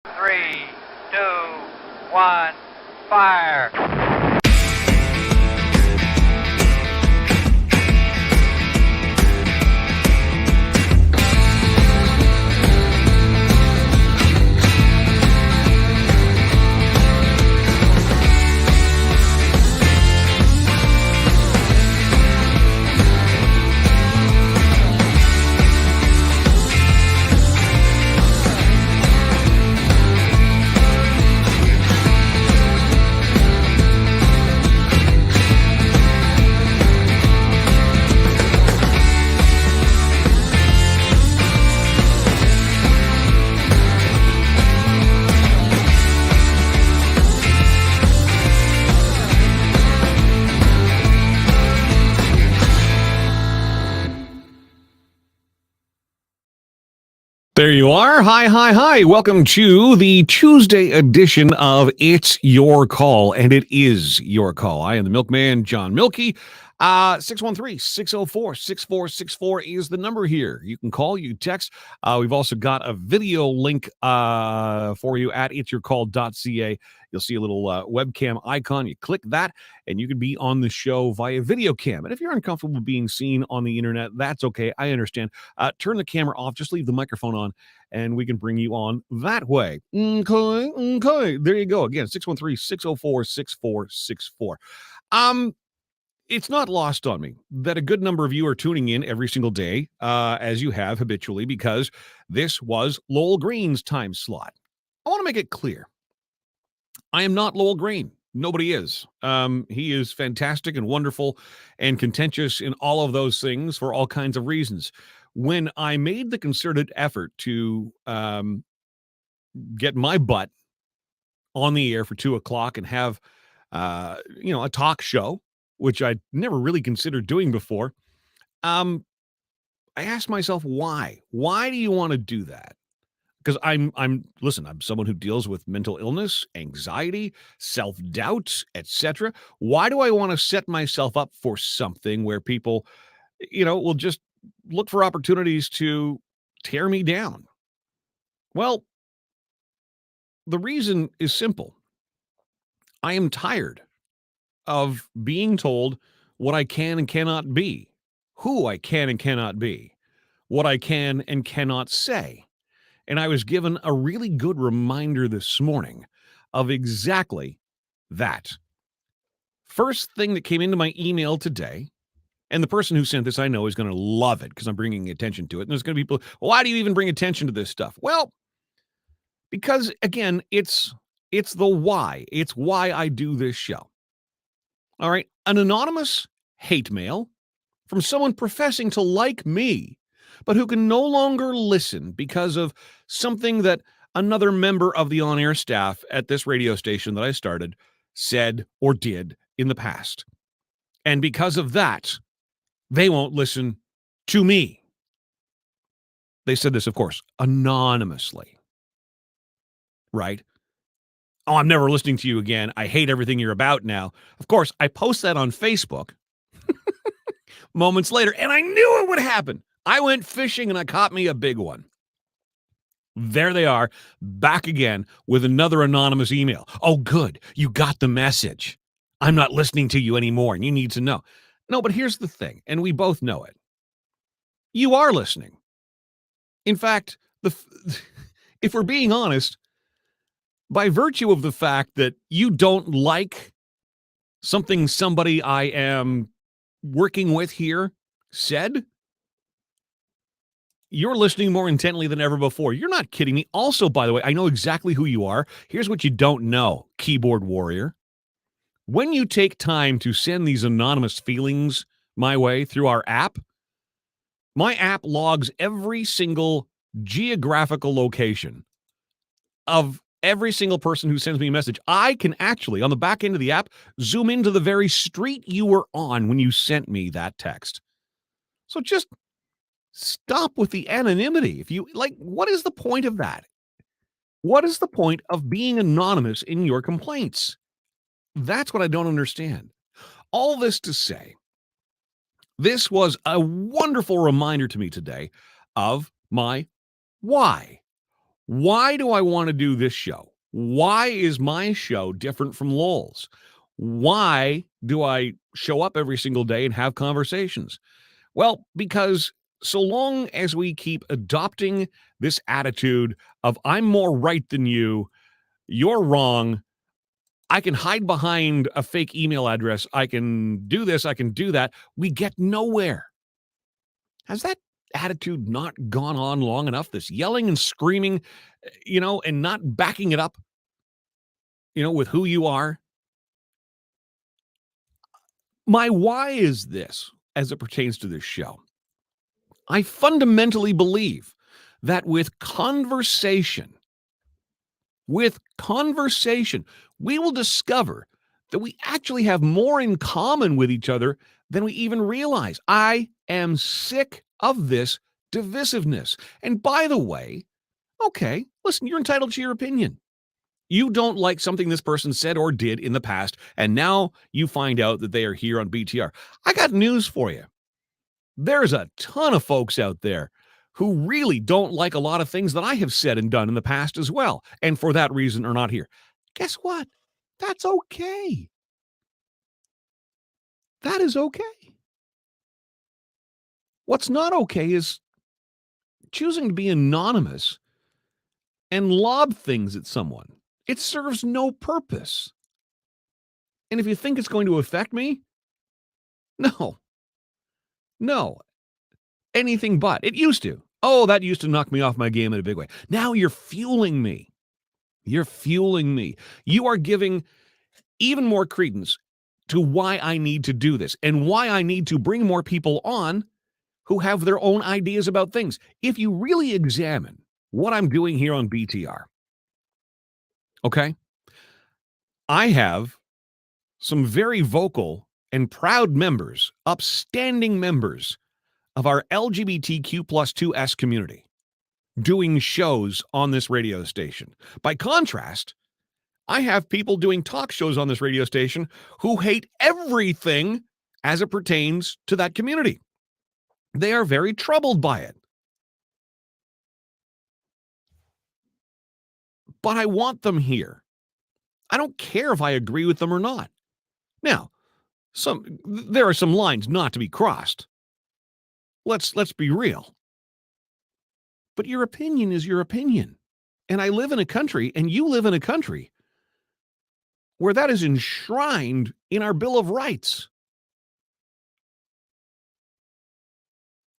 3, 2, 1, fire. There you are. Hi. Welcome to the Tuesday edition of It's Your Call, and it is your call. I am the Milkman, John Milky. 613-604-6464 is the number here. You can call, you text. We've also got a video link for you at itsyourcall.ca. You'll see a little webcam icon. You click that, and you can be on the show via video cam. And if you're uncomfortable being seen on the internet, that's okay. I understand. Turn the camera off. Just leave the microphone on, and we can bring you on that way. Okay. There you go. Again, 613-604-6464. It's not lost on me that a good number of you are tuning in every single day, as you have habitually, because this was Lowell Green's time slot. I want to make it clear. I am not Lowell Green. Nobody is. He is fantastic and wonderful and contentious in all of those things for all kinds of reasons. When I made the concerted effort to get my butt on the air for 2 o'clock and have, a talk show, which I'd never really considered doing before, I asked myself, why? Why do you want to do that? Because I'm someone who deals with mental illness, anxiety, self-doubt, etc. Why do I want to set myself up for something where people, will just look for opportunities to tear me down? Well, the reason is simple. I am tired of being told what I can and cannot be, who I can and cannot be, what I can and cannot say. And I was given a really good reminder this morning of exactly that. First thing that came into my email today, and the person who sent this I know is going to love it because I'm bringing attention to it. And there's going to be people, why do you even bring attention to this stuff? Well, because again, it's the why. It's why I do this show. All right. An anonymous hate mail from someone professing to like me, but who can no longer listen because of something that another member of the on-air staff at this radio station that I started said or did in the past. And because of that, they won't listen to me. They said this, of course, anonymously. Right? Oh, I'm never listening to you again. I hate everything you're about now. Of course, I post that on Facebook moments later, and I knew it would happen. I went fishing and I caught me a big one. There they are, back again with another anonymous email. Oh, good. You got the message. I'm not listening to you anymore, and you need to know. No, but here's the thing, and we both know it. You are listening. In fact, if we're being honest, by virtue of the fact that you don't like something somebody I am working with here said, you're listening more intently than ever before. You're not kidding me. Also, by the way, I know exactly who you are. Here's what you don't know, keyboard warrior. When you take time to send these anonymous feelings my way through our app, my app logs every single geographical location of every single person who sends me a message. I can actually, on the back end of the app, zoom into the very street you were on when you sent me that text. So just stop with the anonymity. If you like, what is the point of that? What is the point of being anonymous in your complaints? That's what I don't understand. All this to say, this was a wonderful reminder to me today of my why. Why do I want to do this show? Why is my show different from Lowell's? Why do I show up every single day and have conversations? Well, because so long as we keep adopting this attitude of I'm more right than you're wrong, I can hide behind a fake email address, I can do this, I can do that, we get nowhere. Has that attitude not gone on long enough? This yelling and screaming, and not backing it up, with who you are? My why is this as it pertains to this show. I fundamentally believe that with conversation, we will discover that we actually have more in common with each other than we even realize. I am sick of this divisiveness. And by the way, okay, listen, you're entitled to your opinion. You don't like something this person said or did in the past, and now you find out that they are here on BTR. I got news for you. There's a ton of folks out there who really don't like a lot of things that I have said and done in the past as well, and for that reason are not here. Guess what? That's okay. That is okay. What's not okay is choosing to be anonymous and lob things at someone. It serves no purpose. And if you think it's going to affect me, no, no, anything but. It used to. Oh, that used to knock me off my game in a big way. Now you're fueling me. You're fueling me. You are giving even more credence to why I need to do this and why I need to bring more people on who have their own ideas about things. If you really examine what I'm doing here on BTR, okay, I have some very vocal and proud members, upstanding members of our LGBTQ plus 2S community doing shows on this radio station. By contrast, I have people doing talk shows on this radio station who hate everything as it pertains to that community. They are very troubled by it. But I want them here. I don't care if I agree with them or not. Now, there are some lines not to be crossed. Let's be real. But your opinion is your opinion. And I live in a country, and you live in a country, where that is enshrined in our Bill of Rights.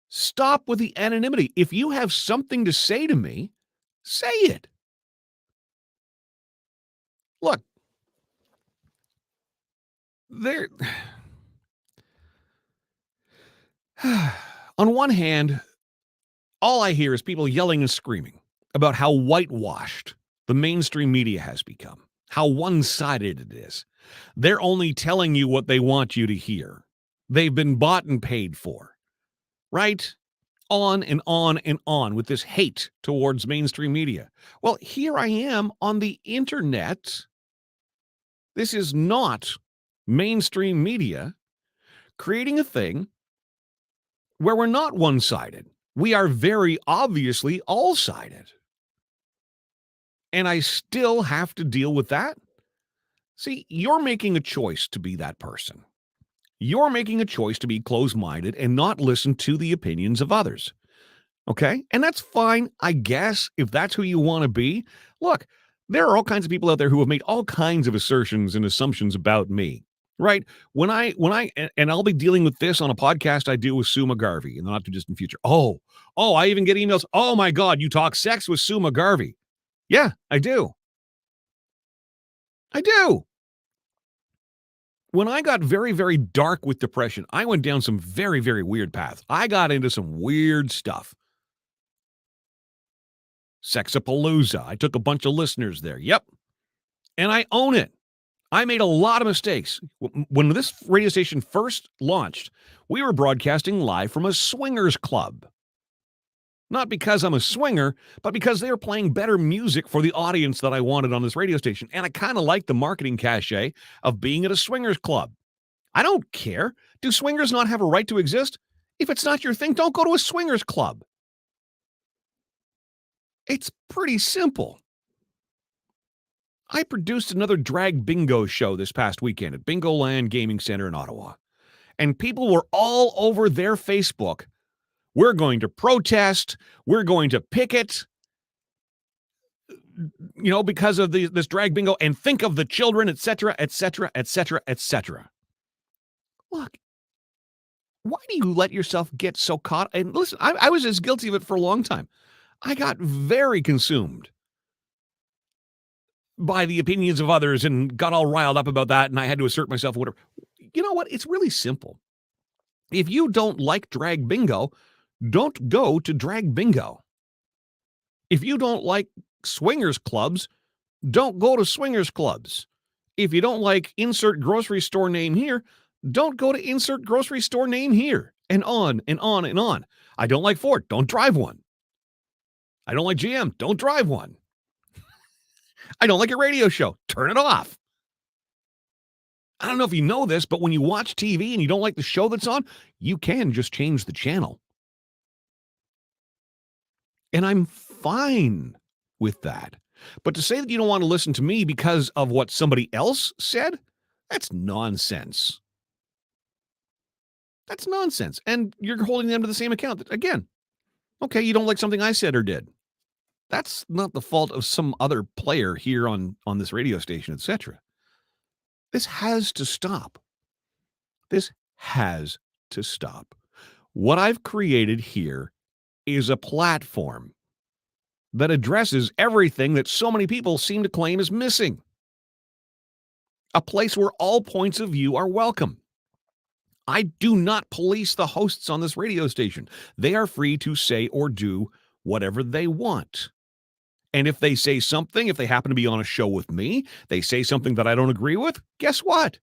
Stop with the anonymity. If you have something to say to me, say it. Look, there. On one hand, all I hear is people yelling and screaming about how whitewashed the mainstream media has become, how one-sided it is. They're only telling you what they want you to hear. They've been bought and paid for, right? On and on and on with this hate towards mainstream media. Well, here I am on the internet. This is not mainstream media creating a thing where we're not one-sided. We are very obviously all-sided. And I still have to deal with that. See, you're making a choice to be that person. You're making a choice to be closed-minded and not listen to the opinions of others. Okay? And that's fine, I guess, if that's who you want to be. Look, there are all kinds of people out there who have made all kinds of assertions and assumptions about me. Right? And I'll be dealing with this on a podcast I do with Sue McGarvey in the not too distant future. Oh, I even get emails. Oh my God, you talk sex with Sue McGarvey. Yeah, I do. I do. When I got very, very dark with depression, I went down some very, very weird paths. I got into some weird stuff. Sexapalooza. I took a bunch of listeners there. Yep. And I own it. I made a lot of mistakes. When this radio station first launched, we were broadcasting live from a swingers club. Not because I'm a swinger, but because they were playing better music for the audience that I wanted on this radio station. And I kind of like the marketing cachet of being at a swingers club. I don't care. Do swingers not have a right to exist? If it's not your thing, don't go to a swingers club. It's pretty simple. I produced another drag bingo show this past weekend at Bingo Land Gaming Center in Ottawa, and people were all over their Facebook. We're going to protest. We're going to picket, because of this drag bingo, and think of the children, etc., etc., etc., etc. Look, why do you let yourself get so caught? And listen, I was as guilty of it for a long time. I got very consumed by the opinions of others and got all riled up about that, and I had to assert myself or whatever. You know what? It's really simple. If you don't like drag bingo, don't go to drag bingo. If you don't like swingers clubs, don't go to swingers clubs. If you don't like insert grocery store name here, don't go to insert grocery store name here. And on and on and on. I don't like Ford. Don't drive one. I don't like GM. Don't drive one. I don't like a radio show. Turn it off. I don't know if you know this, but when you watch TV and you don't like the show that's on, you can just change the channel. And I'm fine with that. But to say that you don't want to listen to me because of what somebody else said, that's nonsense. That's nonsense. And you're holding them to the same account. Again, okay, you don't like something I said or did. That's not the fault of some other player here on this radio station, etc. This has to stop. This has to stop. What I've created here is a platform that addresses everything that so many people seem to claim is missing. A place where all points of view are welcome. I do not police the hosts on this radio station. They are free to say or do whatever they want. And if they say something, if they happen to be on a show with me, they say something that I don't agree with, guess what?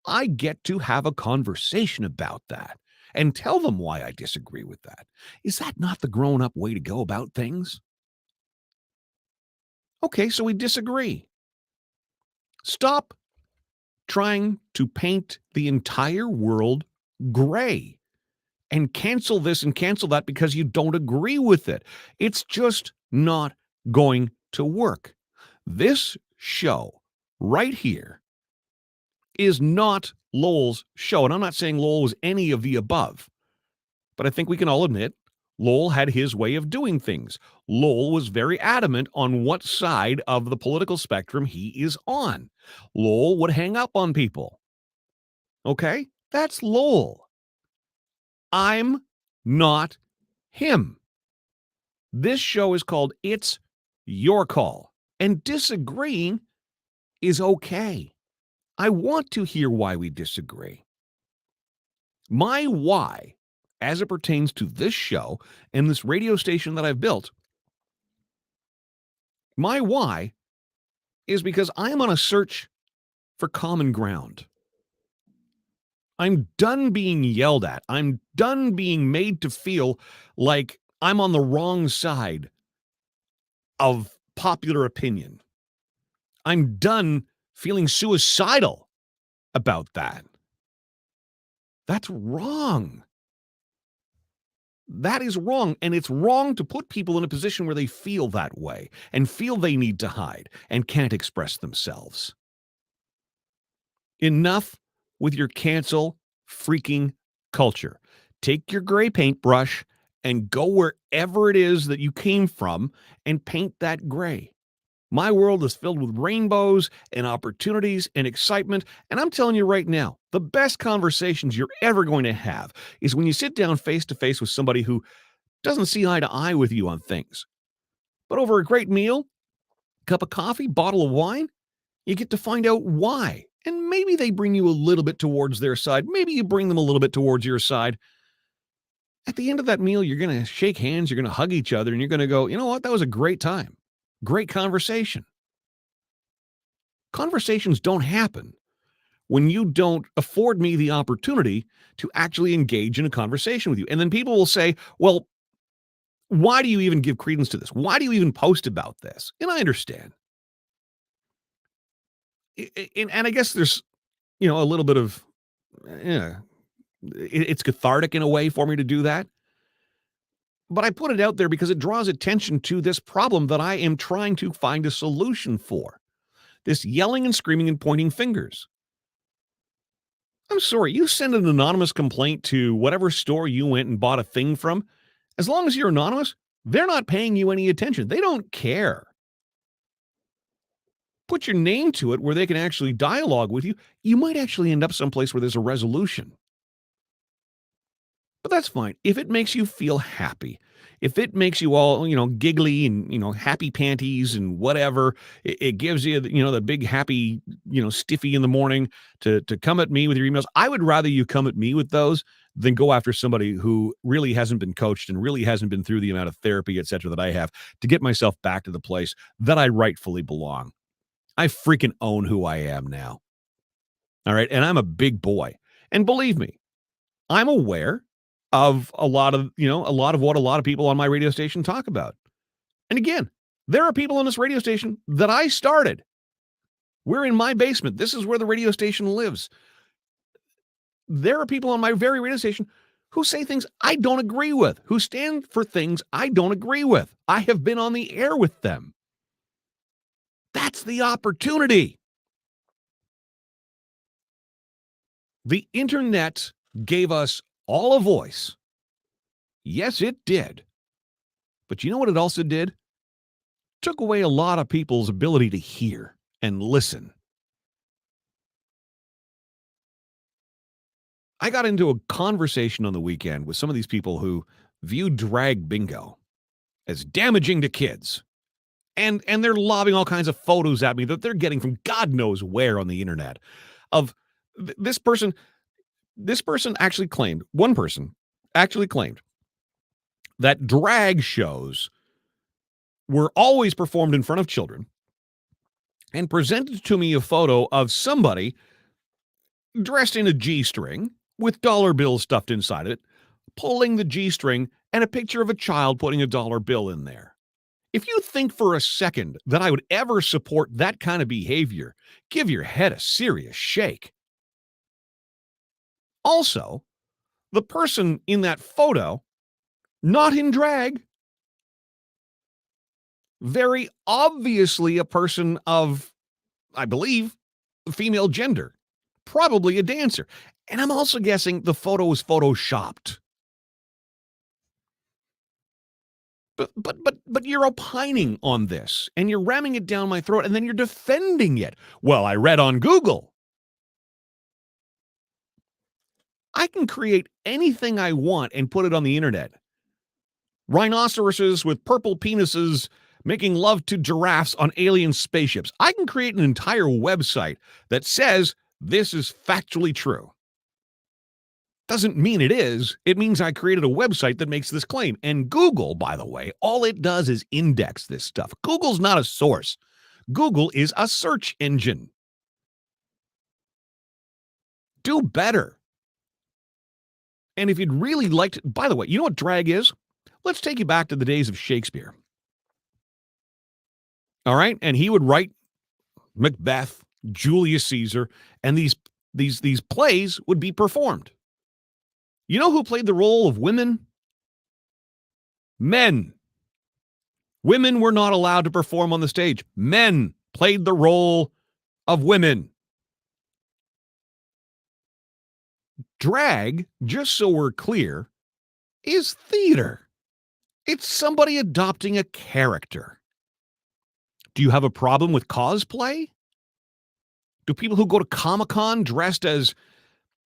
I get to have a conversation about that and tell them why I disagree with that. Is that not the grown-up way to go about things? Okay, so we disagree. Stop trying to paint the entire world gray and cancel this and cancel that because you don't agree with it. It's just not going to work. This show right here is not Lowell's show. And I'm not saying Lowell was any of the above, but I think we can all admit Lowell had his way of doing things. Lowell was very adamant on what side of the political spectrum he is on. Lowell would hang up on people. Okay? That's Lowell. I'm not him. This show is called It's Your Call, and disagreeing is okay. I want to hear why we disagree. My why, as it pertains to this show and this radio station that I've built, my why is because I'm on a search for common ground. I'm done being yelled at. I'm done being made to feel like I'm on the wrong side of popular opinion. I'm done feeling suicidal about that. That's wrong. That is wrong. And it's wrong to put people in a position where they feel that way and feel they need to hide and can't express themselves. Enough with your cancel freaking culture. Take your gray paintbrush and go wherever it is that you came from and paint that gray. My world is filled with rainbows and opportunities and excitement. And I'm telling you right now, the best conversations you're ever going to have is when you sit down face to face with somebody who doesn't see eye to eye with you on things. But over a great meal, cup of coffee, bottle of wine, you get to find out why. And maybe they bring you a little bit towards their side. Maybe you bring them a little bit towards your side. At the end of that meal, you're going to shake hands, you're going to hug each other, and you're going to go, you know what? That was a great time. Great conversation. Conversations don't happen when you don't afford me the opportunity to actually engage in a conversation with you. And then people will say, well, why do you even give credence to this? Why do you even post about this? And I understand. And I guess there's, a little bit of, it's cathartic in a way for me to do that. But I put it out there because it draws attention to this problem that I am trying to find a solution for. This yelling and screaming and pointing fingers. I'm sorry, you send an anonymous complaint to whatever store you went and bought a thing from. As long as you're anonymous, they're not paying you any attention. They don't care. Put your name to it where they can actually dialogue with you. You might actually end up someplace where there's a resolution. But that's fine. If it makes you feel happy, if it makes you all, giggly and, happy panties and whatever, it gives you, the big happy, stiffy in the morning to come at me with your emails. I would rather you come at me with those than go after somebody who really hasn't been coached and really hasn't been through the amount of therapy, et cetera, that I have to get myself back to the place that I rightfully belong. I freaking own who I am now. All right. And I'm a big boy. And believe me, I'm aware of a lot of what a lot of people on my radio station talk about. And again, there are people on this radio station that I started. We're in my basement. This is where the radio station lives. There are people on my very radio station who say things I don't agree with, who stand for things I don't agree with. I have been on the air with them. That's the opportunity. The internet gave us all a voice. Yes, it did. But you know what it also did? Took away a lot of people's ability to hear and listen. I got into a conversation on the weekend with some of these people who view drag bingo as damaging to kids. And they're lobbing all kinds of photos at me that they're getting from God knows where on the internet of this person. This person actually claimed, one person actually claimed that drag shows were always performed in front of children and presented to me a photo of somebody dressed in a G-string with dollar bills stuffed inside of it, pulling the G-string and a picture of a child putting a dollar bill in there. If you think for a second that I would ever support that kind of behavior, give your head a serious shake. Also, the person in that photo, not in drag, very obviously a person of, I believe, female gender, probably a dancer. And I'm also guessing the photo was photoshopped. But you're opining on this, and you're ramming it down my throat, and then you're defending it. Well, I read on Google. I can create anything I want and put it on the internet. Rhinoceroses with purple penises making love to giraffes on alien spaceships. I can create an entire website that says this is factually true. Doesn't mean it is. It means I created a website that makes this claim. And Google, by the way, all it does is index this stuff. Google's not a source. Google is a search engine. Do better. And if you'd really like to, by the way, you know what drag is? Let's take you back to the days of Shakespeare. All right? And he would write Macbeth, Julius Caesar, and these plays would be performed. You know who played the role of women? Men. Women were not allowed to perform on the stage. Men played the role of women. Drag, just so we're clear, is theater. It's somebody adopting a character. Do you have a problem with cosplay? Do people who go to Comic-Con dressed as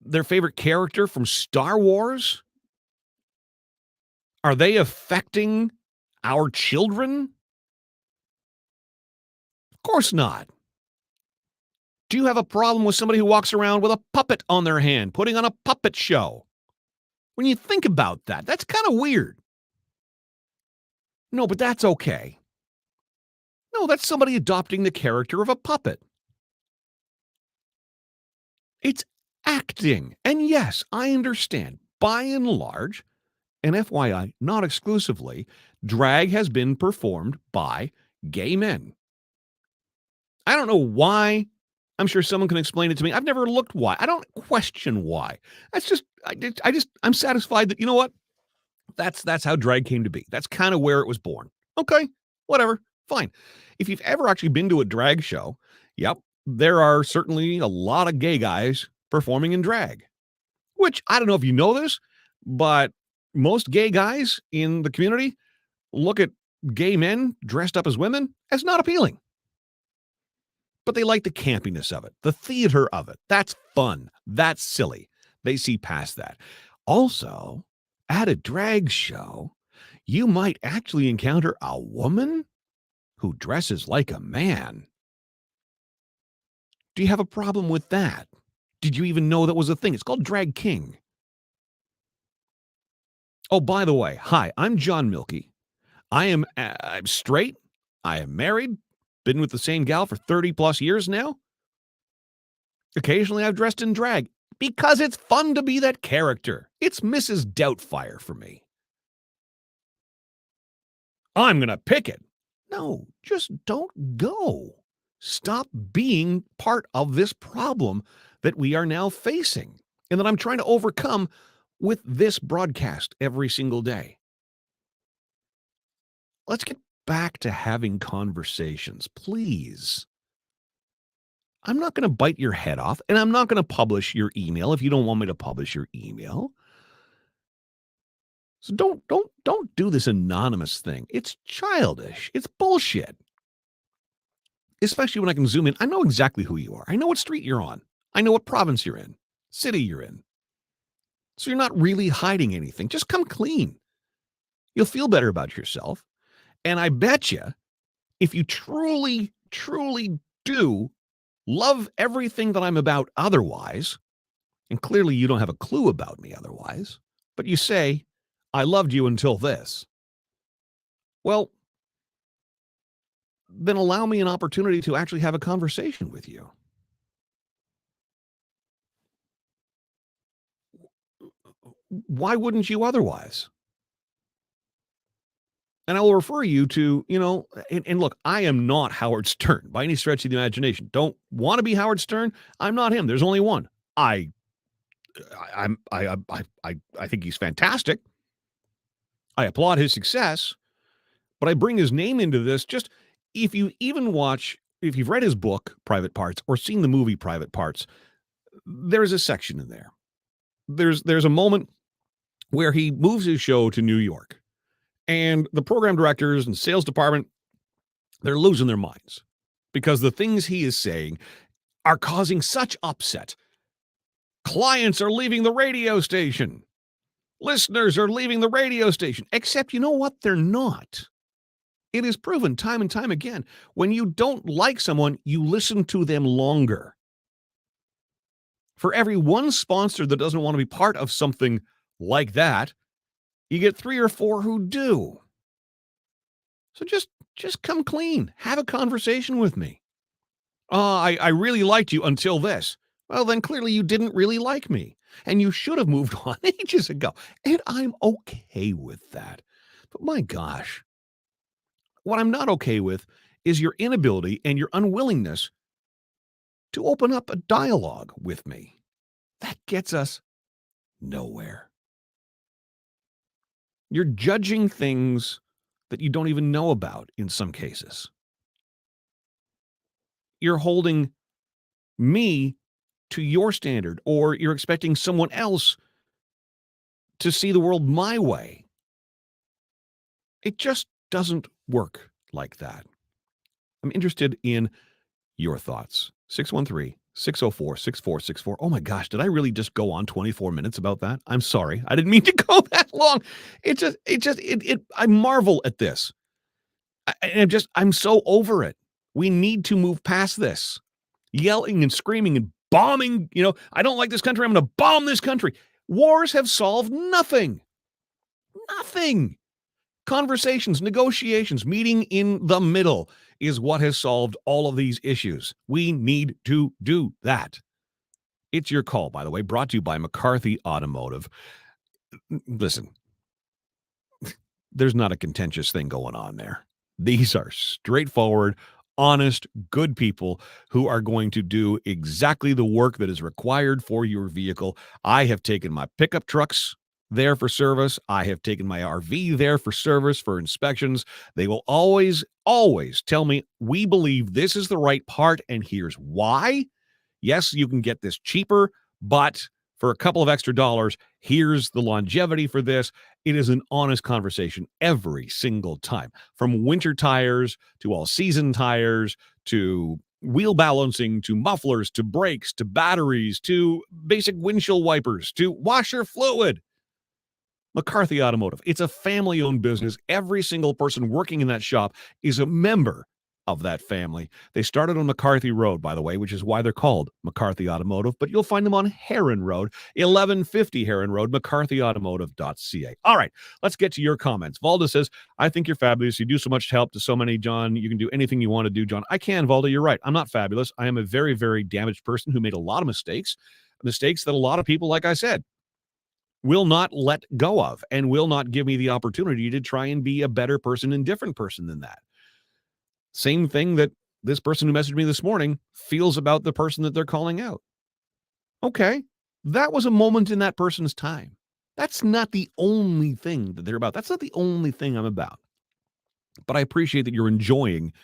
their favorite character from Star Wars? Are they affecting our children? Of course not. Do you have a problem with somebody who walks around with a puppet on their hand, putting on a puppet show? When you think about that, that's kind of weird. No, but that's okay. No, that's somebody adopting the character of a puppet. It's acting. And yes, I understand. By and large, and FYI, not exclusively, drag has been performed by gay men. I don't know why. I'm sure someone can explain it to me. I've never looked why. I don't question why. That's just, I'm satisfied that, you know what? that's how drag came to be. That's kind of where it was born. Okay, whatever, fine. If you've ever actually been to a drag show, yep, there are certainly a lot of gay guys performing in drag, which I don't know if you know this, but most gay guys in the community look at gay men dressed up as women as not appealing. But they like the campiness of it, the theater of it. That's fun. That's silly. They see past that. Also, at a drag show, you might actually encounter a woman who dresses like a man. Do you have a problem with that? Did you even know that was a thing? It's called Drag King. Oh, by the way, hi, I'm John Milky. I'm straight. I am married. Been with the same gal for 30 plus years now. Occasionally I've dressed in drag because it's fun to be that character. It's Mrs. Doubtfire for me. I'm going to pick it. No, just don't go. Stop being part of this problem that we are now facing and that I'm trying to overcome with this broadcast every single day. Let's get back to having conversations, please. I'm not going to bite your head off, and I'm not going to publish your email if you don't want me to publish your email. So don't do this anonymous thing. It's childish. It's bullshit. Especially when I can zoom in. I know exactly who you are. I know what street you're on. I know what province you're in, city you're in. So you're not really hiding anything. Just come clean. You'll feel better about yourself. And I bet you, if you truly, truly do love everything that I'm about otherwise, and clearly you don't have a clue about me otherwise, but you say, I loved you until this. Well, then allow me an opportunity to actually have a conversation with you. Why wouldn't you otherwise? And I will refer you to, and look, I am not Howard Stern by any stretch of the imagination. Don't want to be Howard Stern. I'm not him. There's only one. I think he's fantastic. I applaud his success, but I bring his name into this just if you've read his book, Private Parts, or seen the movie Private Parts, there's a section in there. There's a moment where he moves his show to New York, and the program directors and sales department, they're losing their minds because the things he is saying are causing such upset. Clients are leaving the radio station. Listeners are leaving the radio station. Except, you know what? They're not. It is proven time and time again. When you don't like someone, you listen to them longer. For every one sponsor that doesn't want to be part of something like that, you get 3 or 4 who do. So just come clean. Have a conversation with me. I really liked you until this. Well, then clearly you didn't really like me. And you should have moved on ages ago. And I'm okay with that. But my gosh, what I'm not okay with is your inability and your unwillingness to open up a dialogue with me. That gets us nowhere. You're judging things that you don't even know about in some cases. You're holding me to your standard, or you're expecting someone else to see the world my way. It just doesn't work like that. I'm interested in your thoughts. 613-604-6464. Oh my gosh, did I really just go on 24 minutes about that? I'm sorry. I didn't mean to go that long. I marvel at this. I'm so over it. We need to move past this. Yelling and screaming and bombing, I don't like this country. I'm going to bomb this country. Wars have solved nothing. Nothing. Conversations, negotiations, meeting in the middle is what has solved all of these issues. We need to do that. It's your call, by the way, brought to you by McCarthy Automotive. Listen, there's not a contentious thing going on there. These are straightforward, honest, good people who are going to do exactly the work that is required for your vehicle. I have taken my pickup trucks there for service. I have taken my RV there for service, for inspections. They will always, always tell me, we believe this is the right part, and here's why. Yes, you can get this cheaper, but for a couple of extra dollars, here's the longevity for this. It is an honest conversation every single time, from winter tires to all season tires to wheel balancing to mufflers to brakes to batteries to basic windshield wipers to washer fluid. McCarthy Automotive. It's a family-owned business. Every single person working in that shop is a member of that family. They started on McCarthy Road, by the way, which is why they're called McCarthy Automotive, but you'll find them on Heron Road, 1150 Heron Road, mccarthyautomotive.ca. All right, let's get to your comments. Valda says, I think you're fabulous. You do so much help to so many, John. You can do anything you want to do, John. I can, Valda. You're right. I'm not fabulous. I am a very, very damaged person who made a lot of mistakes that a lot of people, like I said, will not let go of and will not give me the opportunity to try and be a better person and different person than that. Same thing that this person who messaged me this morning feels about the person that they're calling out. Okay, that was a moment in that person's time. That's not the only thing that they're about. That's not the only thing I'm about. But I appreciate that you're enjoying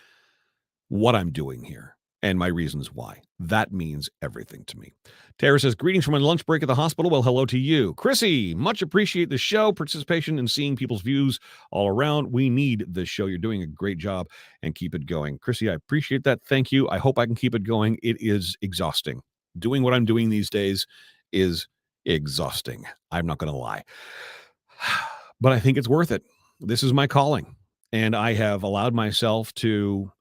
what I'm doing here and my reasons why. That means everything to me. Tara says, greetings from my lunch break at the hospital. Well, hello to you. Chrissy, much appreciate the show, participation, and seeing people's views all around. We need this show. You're doing a great job, and keep it going. Chrissy, I appreciate that. Thank you. I hope I can keep it going. It is exhausting. Doing what I'm doing these days is exhausting. I'm not going to lie. But I think it's worth it. This is my calling, and I have allowed myself to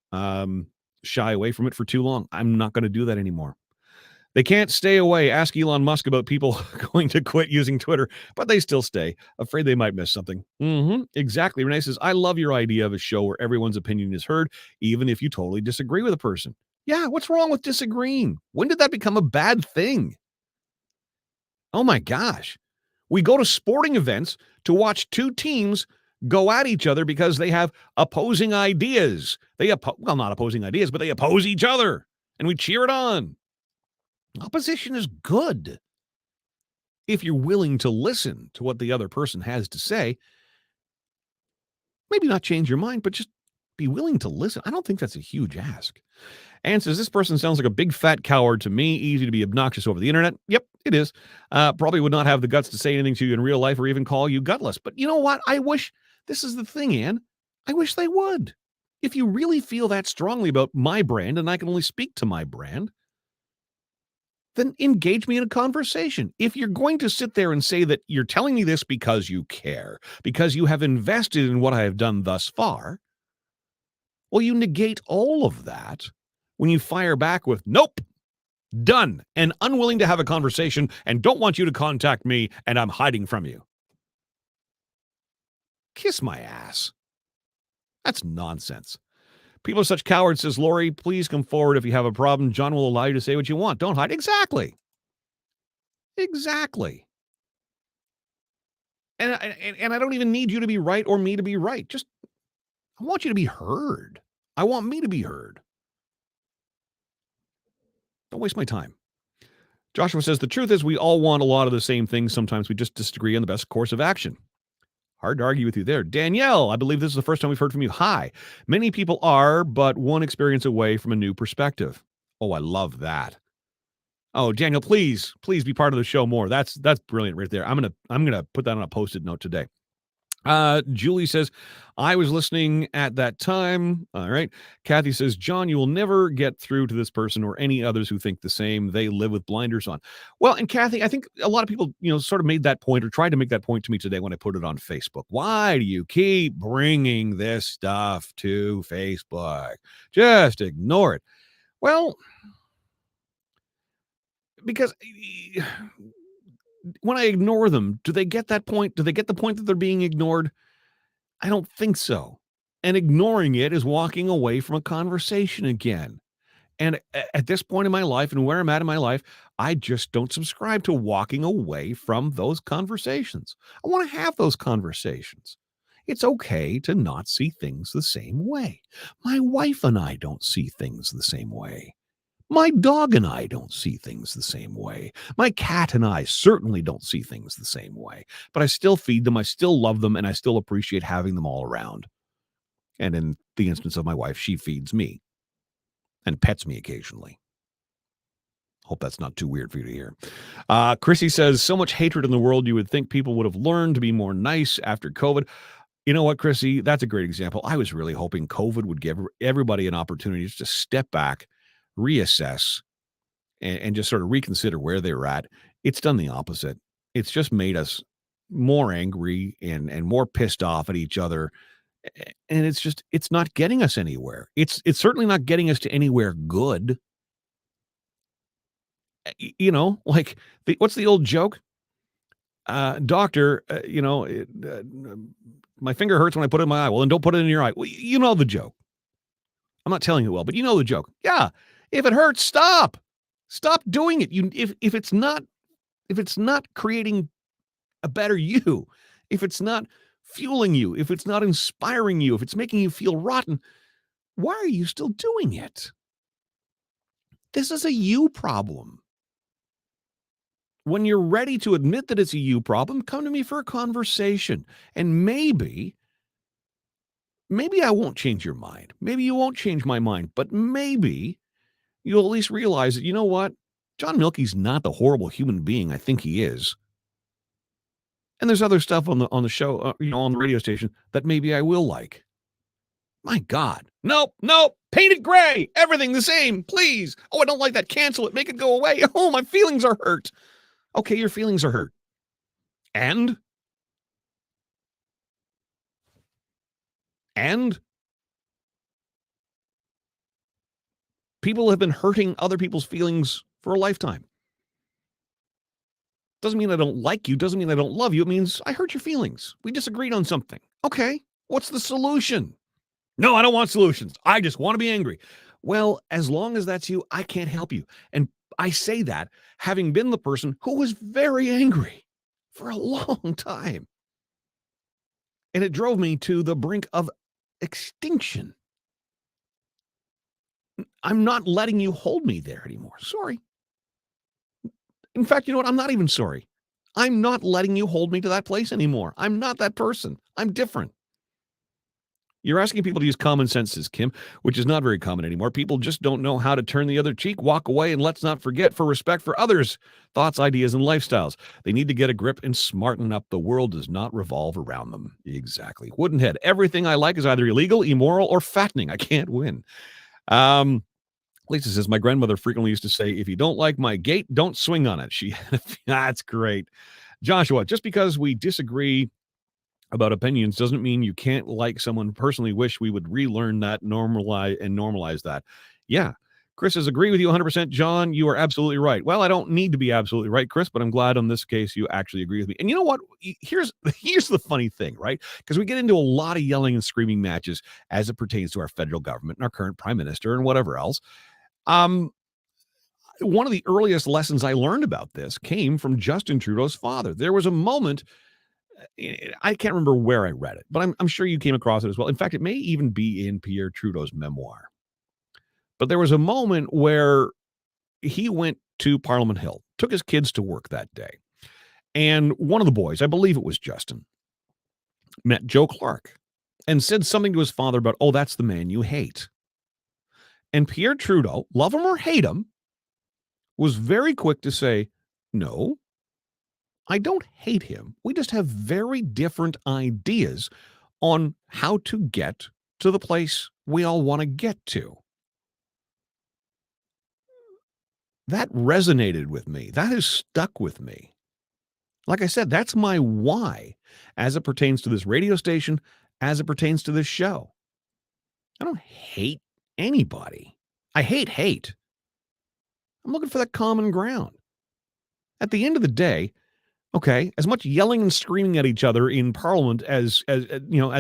shy away from it for too long. I'm not going to do that anymore. They can't stay away. Ask Elon Musk about people going to quit using Twitter, but they still stay. Afraid they might miss something. Exactly. Renee says, I love your idea of a show where everyone's opinion is heard, even if you totally disagree with a person. Yeah, what's wrong with disagreeing? When did that become a bad thing? Oh my gosh. We go to sporting events to watch two teams go at each other because they have opposing ideas. Not opposing ideas, but they oppose each other, and we cheer it on. Opposition is good if you're willing to listen to what the other person has to say. Maybe not change your mind, but just be willing to listen. I don't think that's a huge ask. Ann says, this person sounds like a big fat coward to me. Easy to be obnoxious over the internet. Yep, it is. Probably would not have the guts to say anything to you in real life or even call you gutless. But you know what? I wish, this is the thing, Ann, I wish they would. If you really feel that strongly about my brand, and I can only speak to my brand, then engage me in a conversation. If you're going to sit there and say that you're telling me this because you care, because you have invested in what I have done thus far, well, you negate all of that when you fire back with, nope, done, and unwilling to have a conversation and don't want you to contact me and I'm hiding from you. Kiss my ass. That's nonsense. People are such cowards, says Lori. Please come forward if you have a problem. John will allow you to say what you want. Don't hide. Exactly. Exactly. And I don't even need you to be right or me to be right. Just, I want you to be heard. I want me to be heard. Don't waste my time. Joshua says, the truth is we all want a lot of the same things. Sometimes we just disagree on the best course of action. Hard to argue with you there. Danielle, I believe this is the first time we've heard from you. Hi. Many people are, but one experience away from a new perspective. Oh, I love that. Oh, Daniel, please be part of the show more. That's brilliant right there. I'm gonna put that on a post-it note today. Julie says, I was listening at that time. All right. Kathy says, John, you will never get through to this person or any others who think the same. They live with blinders on. Well, and Kathy, I think a lot of people, sort of made that point or tried to make that point to me today when I put it on Facebook. Why do you keep bringing this stuff to Facebook? Just ignore it. Well, because when I ignore them, do they get that point? Do they get the point that they're being ignored? I don't think so. And ignoring it is walking away from a conversation again. And at this point in my life and where I'm at in my life, I just don't subscribe to walking away from those conversations. I want to have those conversations. It's okay to not see things the same way. My wife and I don't see things the same way. My dog and I don't see things the same way. My cat and I certainly don't see things the same way. But I still feed them, I still love them, and I still appreciate having them all around. And in the instance of my wife, she feeds me and pets me occasionally. Hope that's not too weird for you to hear. Chrissy says, so much hatred in the world, you would think people would have learned to be more nice after COVID. You know what, Chrissy? That's a great example. I was really hoping COVID would give everybody an opportunity just to step back, reassess, and just sort of reconsider where they were at. It's done the opposite. It's just made us more angry and more pissed off at each other. And it's not getting us anywhere. It's certainly not getting us to anywhere good. Like what's the old joke? Doctor, my finger hurts when I put it in my eye. Well, then don't put it in your eye. Well, you know the joke. I'm not telling you well, but you know the joke. Yeah. If it hurts, stop. Stop doing it. If it's not creating a better you, if it's not fueling you, if it's not inspiring you, if it's making you feel rotten, why are you still doing it? This is a you problem. When you're ready to admit that it's a you problem, come to me for a conversation. And maybe I won't change your mind. Maybe you won't change my mind, but maybe you'll at least realize that, you know what? John Milkey's not the horrible human being I think he is. And there's other stuff on the show, on the radio station that maybe I will like. My God. Nope. Paint it gray. Everything the same, please. Oh, I don't like that. Cancel it. Make it go away. Oh, my feelings are hurt. Okay, your feelings are hurt. And people have been hurting other people's feelings for a lifetime. Doesn't mean I don't like you. Doesn't mean I don't love you. It means I hurt your feelings. We disagreed on something. Okay, what's the solution? No, I don't want solutions. I just want to be angry. Well, as long as that's you, I can't help you. And I say that having been the person who was very angry for a long time. And it drove me to the brink of extinction. I'm not letting you hold me there anymore. Sorry. In fact, you know what? I'm not even sorry. I'm not letting you hold me to that place anymore. I'm not that person. I'm different. You're asking people to use common sense, Kim, which is not very common anymore. People just don't know how to turn the other cheek, walk away, and let's not forget for respect for others' thoughts, ideas, and lifestyles. They need to get a grip and smarten up. The world does not revolve around them. Exactly. Woodenhead. Everything I like is either illegal, immoral, or fattening. I can't win. Lisa says, my grandmother frequently used to say, if you don't like my gait, don't swing on it. That's great. Joshua, just because we disagree about opinions doesn't mean you can't like someone. Personally wish we would relearn that, normalize that. Yeah. Chris says, agree with you 100%. John, you are absolutely right. Well, I don't need to be absolutely right, Chris, but I'm glad on this case you actually agree with me. And you know what? Here's the funny thing, right? Because we get into a lot of yelling and screaming matches as it pertains to our federal government and our current prime minister and whatever else. One of the earliest lessons I learned about this came from Justin Trudeau's father. There was a moment, I can't remember where I read it, but I'm sure you came across it as well. In fact, it may even be in Pierre Trudeau's memoir. But there was a moment where he went to Parliament Hill, took his kids to work that day. And one of the boys, I believe it was Justin, met Joe Clark and said something to his father about, oh, that's the man you hate. And Pierre Trudeau, love him or hate him, was very quick to say, no, I don't hate him. We just have very different ideas on how to get to the place we all want to get to. That resonated with me. That has stuck with me. Like I said, that's my why as it pertains to this radio station, as it pertains to this show. I don't hate anybody. I hate. I'm looking for that common ground. At the end of the day, okay, as much yelling and screaming at each other in Parliament as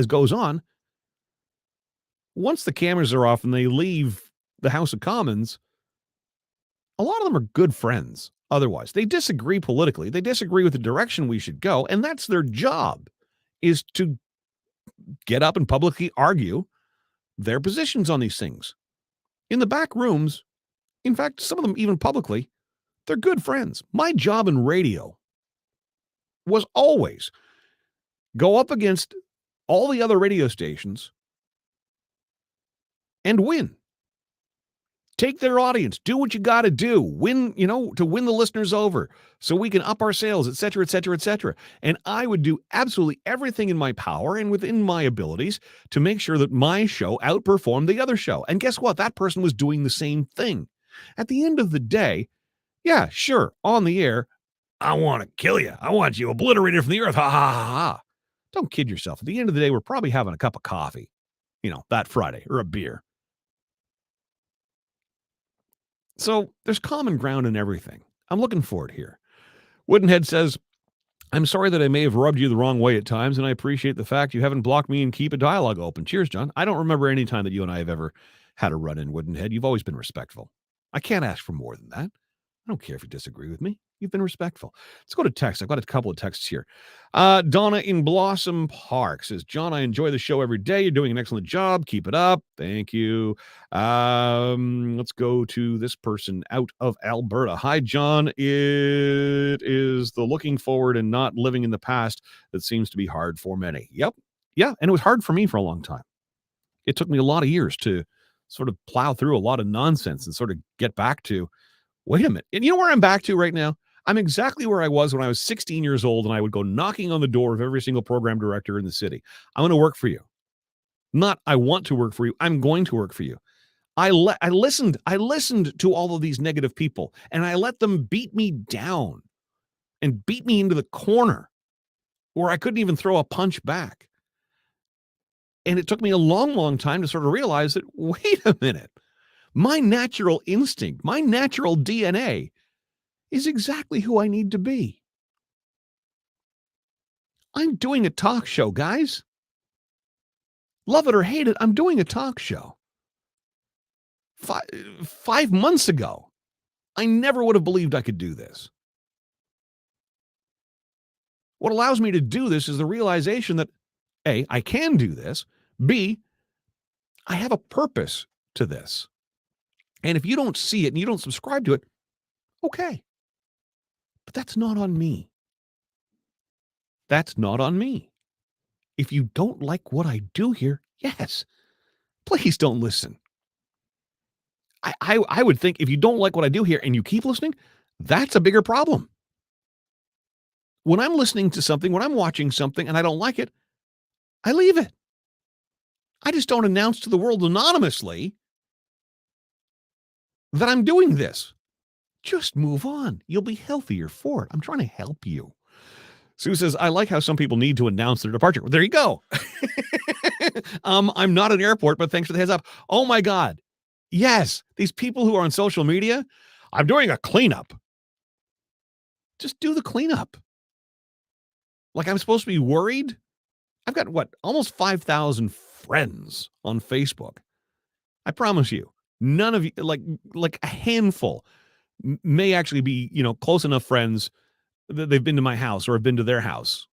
goes on, once the cameras are off and they leave the House of Commons, a lot of them are good friends. Otherwise, they disagree politically. They disagree with the direction we should go, and that's their job, is to get up and publicly argue their positions on these things. In the back rooms, In fact, some of them even publicly, they're good friends. My job in radio was always go up against all the other radio stations and win. Take their audience, do what you got to do, win, to win the listeners over so we can up our sales, et cetera, et cetera, et cetera. And I would do absolutely everything in my power and within my abilities to make sure that my show outperformed the other show. And guess what? That person was doing the same thing. At the end of the day, yeah, sure, on the air, I want to kill you. I want you obliterated from the earth. Ha, ha, ha, ha. Don't kid yourself. At the end of the day, we're probably having a cup of coffee, that Friday, or a beer. So there's common ground in everything. I'm looking forward here. Woodenhead says, I'm sorry that I may have rubbed you the wrong way at times, and I appreciate the fact you haven't blocked me and keep a dialogue open. Cheers, John. I don't remember any time that you and I have ever had a run-in, Woodenhead. You've always been respectful. I can't ask for more than that. I don't care if you disagree with me. You've been respectful. Let's go to text. I've got a couple of texts here. Donna in Blossom Park says, John, I enjoy the show every day. You're doing an excellent job. Keep it up. Thank you. Let's go to this person out of Alberta. Hi, John. It is the looking forward and not living in the past that seems to be hard for many. Yep. Yeah. And it was hard for me for a long time. It took me a lot of years to sort of plow through a lot of nonsense and sort of get back to, wait a minute. And you know where I'm back to right now? I'm exactly where I was when I was 16 years old and I would go knocking on the door of every single program director in the city. I'm going to work for you. Not I want to work for you. I'm going to work for you. I listened to all of these negative people and I let them beat me down and beat me into the corner where I couldn't even throw a punch back. And it took me a long, long time to sort of realize that, wait a minute, my natural instinct, my natural DNA is exactly who I need to be. I'm doing a talk show, guys. Love it or hate it, I'm doing a talk show. 5 months ago, I never would have believed I could do this. What allows me to do this is the realization that, A, I can do this. B, I have a purpose to this. And if you don't see it and you don't subscribe to it, okay. But that's not on me. That's not on me. If you don't like what I do here, yes, please don't listen. I would think if you don't like what I do here and you keep listening, that's a bigger problem. When I'm listening to something, when I'm watching something and I don't like it, I leave it. I just don't announce to the world anonymously that I'm doing this. Just move on. You'll be healthier for it. I'm trying to help you. Sue says, I like how some people need to announce their departure. Well, there you go. I'm not an airport, but thanks for the heads up. Oh my God. Yes. These people who are on social media, I'm doing a cleanup. Just do the cleanup. Like I'm supposed to be worried? I've got almost 5,000 friends on Facebook. I promise you, none of you, like a handful may actually be, close enough friends that they've been to my house or have been to their house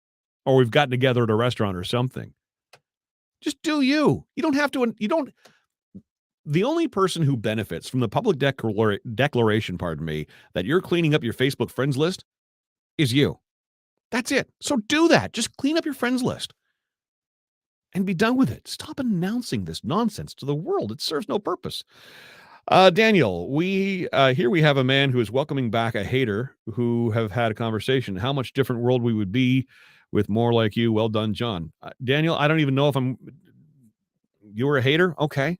or we've gotten together at a restaurant or something. Just do you. You don't have to, the only person who benefits from the public declaration, that you're cleaning up your Facebook friends list is you. That's it. So do that. Just clean up your friends list and be done with it. Stop announcing this nonsense to the world. It serves no purpose. Daniel, here we have a man who is welcoming back a hater who have had a conversation. How much different world we would be with more like you. Well done, John. Daniel, I don't even know if you were a hater. Okay.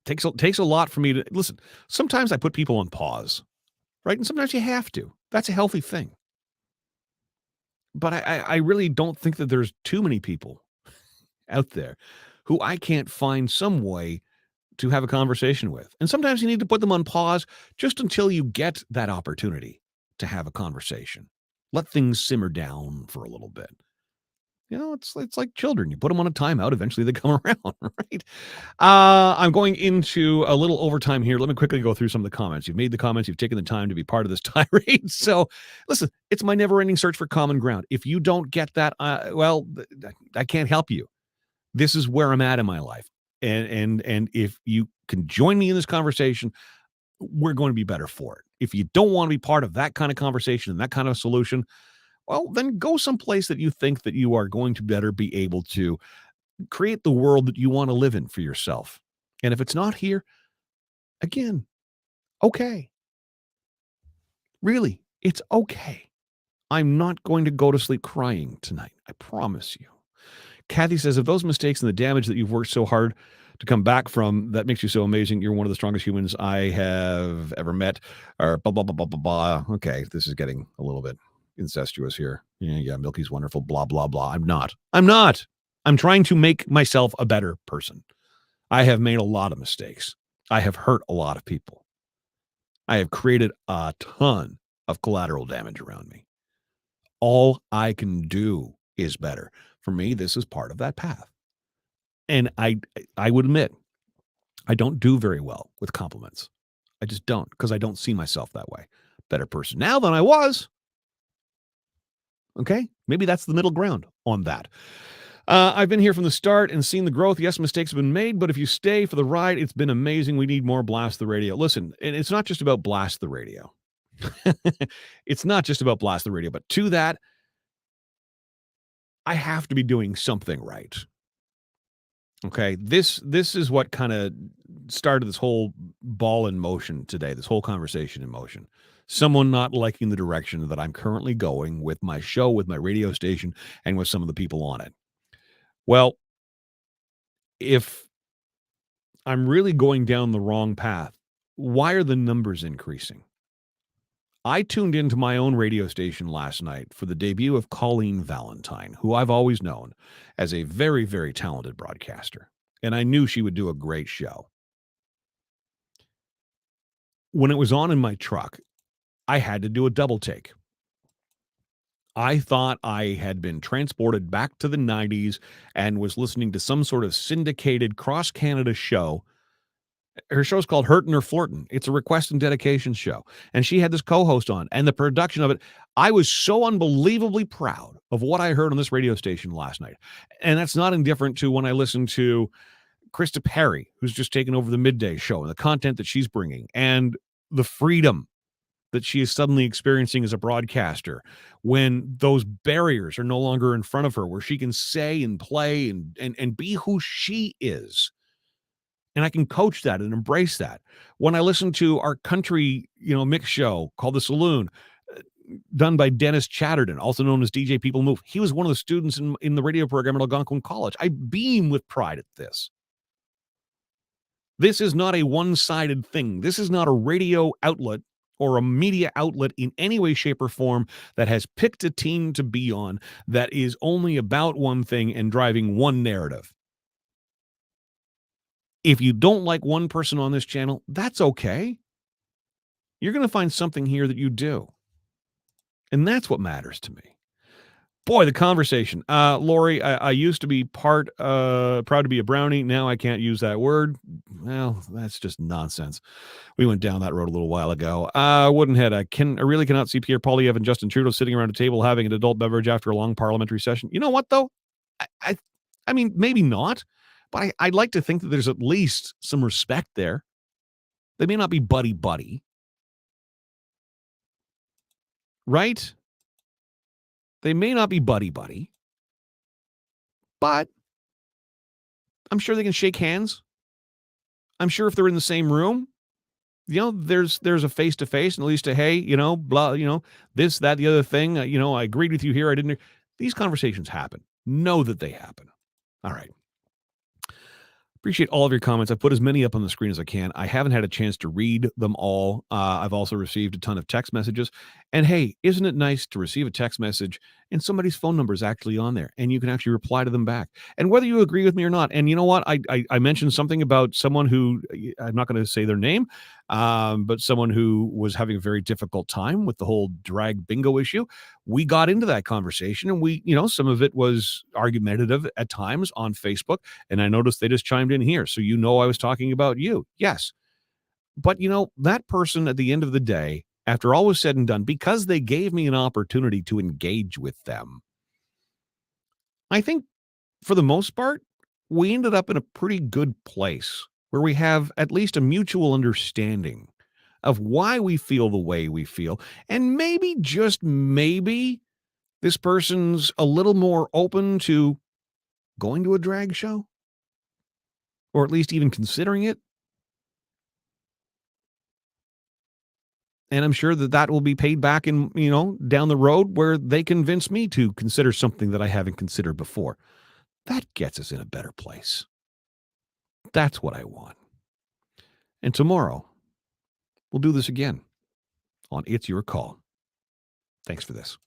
Takes a lot for me to listen. Sometimes I put people on pause, right? And sometimes you have to. That's a healthy thing. But I really don't think that there's too many people out there who I can't find some way to have a conversation with. And sometimes you need to put them on pause just until you get that opportunity to have a conversation. Let things simmer down for a little bit. It's like children. You put them on a timeout. Eventually they come around, right? I'm going into a little overtime here. Let me quickly go through some of the comments. You've made the comments. You've taken the time to be part of this tirade. So listen, it's my never-ending search for common ground. If you don't get that, I can't help you. This is where I'm at in my life. And if you can join me in this conversation, we're going to be better for it. If you don't want to be part of that kind of conversation and that kind of solution, well, then go someplace that you think that you are going to better be able to create the world that you want to live in for yourself. And if it's not here, again, okay. Really, it's okay. I'm not going to go to sleep crying tonight. I promise you. Kathy says, if those mistakes and the damage that you've worked so hard to come back from, that makes you so amazing. You're one of the strongest humans I have ever met. Or blah, blah, blah, blah, blah, blah. Okay, this is getting a little bit incestuous here. Yeah, Milky's wonderful, blah, blah, blah. I'm not. I'm trying to make myself a better person. I have made a lot of mistakes. I have hurt a lot of people. I have created a ton of collateral damage around me. All I can do is better. For me, this is part of that path. And I would admit, I don't do very well with compliments. I just don't, because I don't see myself that way. Better person now than I was. Okay? Maybe that's the middle ground on that. I've been here from the start and seen the growth. Yes, mistakes have been made, but if you stay for the ride, it's been amazing. We need more Blast the Radio. Listen, and it's not just about Blast the Radio. It's not just about Blast the Radio, but to that, I have to be doing something right. Okay, this is what kind of started this whole ball in motion today, this whole conversation in motion. Someone not liking the direction that I'm currently going with my show, with my radio station, and with some of the people on it. Well, if I'm really going down the wrong path, why are the numbers increasing? I tuned into my own radio station last night for the debut of Colleen Valentine, who I've always known as a very, very talented broadcaster. And I knew she would do a great show. When it was on in my truck, I had to do a double take. I thought I had been transported back to the 90s and was listening to some sort of syndicated cross-Canada show. Her show's called Hurtin' or Flirtin'. It's a request and dedication show. And she had this co-host on, and the production of it, I was so unbelievably proud of what I heard on this radio station last night. And that's not indifferent to when I listened to Krista Perry, who's just taken over the midday show, and the content that she's bringing, and the freedom that she is suddenly experiencing as a broadcaster when those barriers are no longer in front of her, where she can say and play and be who she is. And I can coach that and embrace that. When I listen to our country, mix show called The Saloon, done by Dennis Chatterton, also known as DJ People Move. He was one of the students in the radio program at Algonquin College. I beam with pride at this. This is not a one-sided thing. This is not a radio outlet or a media outlet in any way, shape, or form that has picked a team to be on that is only about one thing and driving one narrative. If you don't like one person on this channel, that's okay. You're going to find something here that you do. And that's what matters to me. Boy, the conversation. Lori, I used to be proud to be a brownie. Now I can't use that word. Well, that's just nonsense. We went down that road a little while ago. Woodenhead, I really cannot see Pierre Poilievre and Justin Trudeau sitting around a table having an adult beverage after a long parliamentary session. You know what, though? I mean, maybe not. But I'd like to think that there's at least some respect there. They may not be buddy-buddy. Right? They may not be buddy-buddy. But I'm sure they can shake hands. I'm sure if they're in the same room, there's a face-to-face and at least a, hey, blah, this, that, the other thing. I agreed with you here. I didn't. These conversations happen. Know that they happen. All right. Appreciate all of your comments. I've put as many up on the screen as I can. I haven't had a chance to read them all. I've also received a ton of text messages. And hey, isn't it nice to receive a text message and somebody's phone number is actually on there and you can actually reply to them back? And whether you agree with me or not, and you know what? I mentioned something about someone who, I'm not going to say their name, but someone who was having a very difficult time with the whole drag bingo issue. We got into that conversation and some of it was argumentative at times on Facebook. And I noticed they just chimed in here. So I was talking about you. Yes. But that person at the end of the day, after all was said and done, because they gave me an opportunity to engage with them, I think for the most part, we ended up in a pretty good place where we have at least a mutual understanding of why we feel the way we feel. And maybe, just maybe, this person's a little more open to going to a drag show, or at least even considering it. And I'm sure that that will be paid back in, down the road where they convince me to consider something that I haven't considered before. That gets us in a better place. That's what I want. And tomorrow, we'll do this again on It's Your Call. Thanks for this.